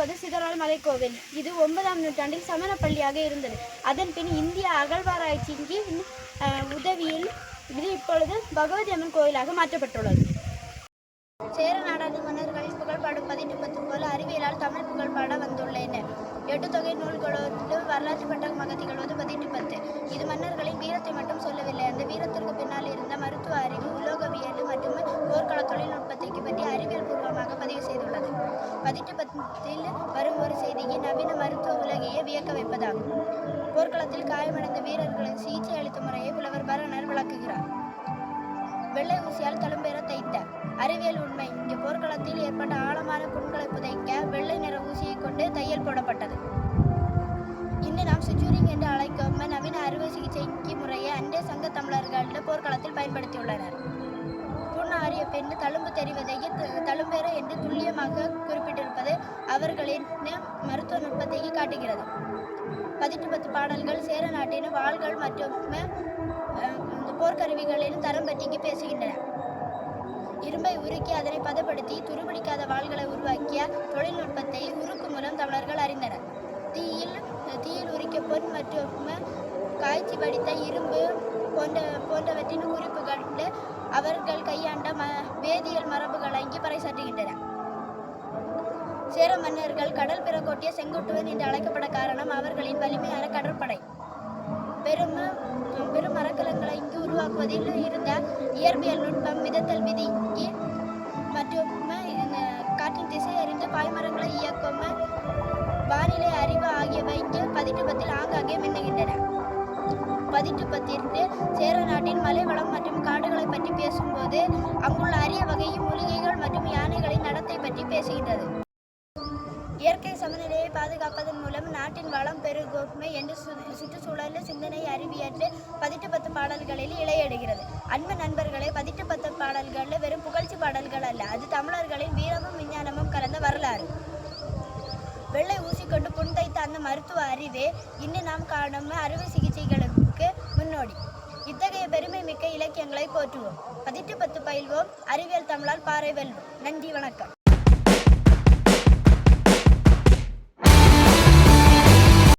இருப்பது சிதறால் மலைக்கோவில். இது 9ஆம் நூற்றாண்டில் சமண பள்ளியாக இருந்தது. அதன் பின் இந்திய அகழ்வாராய்ச்சிக்கு உதவியில் இது இப்பொழுது பகவதி அம்மன் கோயிலாக மாற்றப்பட்டுள்ளது. சேர நாடாளு மன்னர்களின் புகழ்பாடும் 18 போல அறிவியலால் தமிழ் புகழ்பாட வந்துள்ளன. 8 தொகை நூல்களோடு வரலாற்று பட்டமாக திகழ்வது 18. இது மன்னர்களின் வீரத்தை மட்டும் சொல்லவில்லை, அந்த வீரத்திற்கு பின்னால் இருந்த மருத்துவ அறிவு, உலோகவியல் மற்றும் போர்க்கள தொழில்நுட்பத்தை பற்றி அறிவியல் பூர்வமாக பதிவு செய்துள்ளது. 18 வரும் ஒரு செய்தியை நவீன மருத்துவ உலகையே வியக்க வைப்பதாகும். போர்க்களத்தில் காயமடைந்த வீரர்களுக்கு சிகிச்சை அளித்த முறையை புலவர் பரணர் விளக்குகிறார். வெள்ளை ஊசியால் தழும்பெற தைத்த அறிவியல் உண்மை. இங்கு போர்க்களத்தில் ஏற்பட்ட ஆழமான புண்களை புதைக்க வெள்ளை நிற ஊசியை கொண்டு தையல் போடப்பட்டது. இன்று நாம் சுஜூரிங் என்று அழைக்கும் நவீன அறுவை சிகிச்சைக்கு முறையை அண்டே சங்க தமிழர்கள் போர்க்களத்தில் பயன்படுத்தியுள்ளனர். புண் ஆறிய பெண் தழும்பு தெரிவதை தழும்பெற என்று துல்லியமாக குறிப்பிட்டிருப்பது அவர்களின் மருத்துவ நுட்பத்தை காட்டுகிறது. 18 பாடல்கள் சேர நாட்டின் வாள்கள் மற்றும் போர்க்கருவிகளின் தரம் பற்றி பேசுகின்றன. இரும்பை உருக்கி அதனை பதப்படுத்தி துருபிடிக்காத வாள்களை உருவாக்கிய தொழில்நுட்பத்தை உருக்கு மூலம் தமிழர்கள் அறிந்தனர். தீயில் உரிக்க பொன் மற்றும் காய்ச்சி வடித்த இரும்பு போன்றவற்றின் குறிப்புகள் அவர்கள் கையாண்ட வேதியியல் மரபுகளை இங்கு பறைசாற்றுகின்றன. சேர மன்னர்கள் கடல் பிறகோட்டிய செங்குட்டுவன் என்று அழைக்கப்பட காரணம் அவர்களின் வலிமையான கடற்படை. பெரும் மரக்கலங்களை இங்கு உருவாக்குவதில் இருந்த இயற்பியல் நுட்பம், மிதத்தல் விதி மற்றும் காற்றின் திசை அறிந்து பாய்மரங்களை இயக்கும் வானிலை அறிவு ஆகியவை இங்கு 18 ஆங்காங்கே மின்னுகின்றன. 18 சேர நாட்டின் மலைவளம் மற்றும் காடுகளை பற்றி பேசும்போது அங்குள்ள அரிய வகை மூலிகைகள் மற்றும் யானைகளின் நடத்தை பற்றி பேசுகின்றது. இயற்கை சமநிலையை பாதுகாப்பதன் மூலம் நாட்டின் வளம் பெருகும் என்று சுற்றுச்சூழல் சிந்தனை அறிவியல் 18 பாடல்களில் இழையிடுகிறது. அன்பு நண்பர்களே, 18 பாடல்கள் வெறும் புகழ்ச்சி பாடல்கள் அல்ல, அது தமிழர்களின் வீரமும் விஞ்ஞானமும் கலந்த வரலாறு. வெள்ளை ஊசி கொண்டு புண் தைத்த அந்த மருத்துவ அறிவே இன்று நாம் காணும் அறுவை சிகிச்சைகளுக்கு முன்னோடி. இத்தகைய பெருமை மிக்க இலக்கியங்களை போற்றுவோம். 18 பயில்வோம், அறிவியல் தமிழால் பாறை வெல்வோம். நன்றி, வணக்கம்.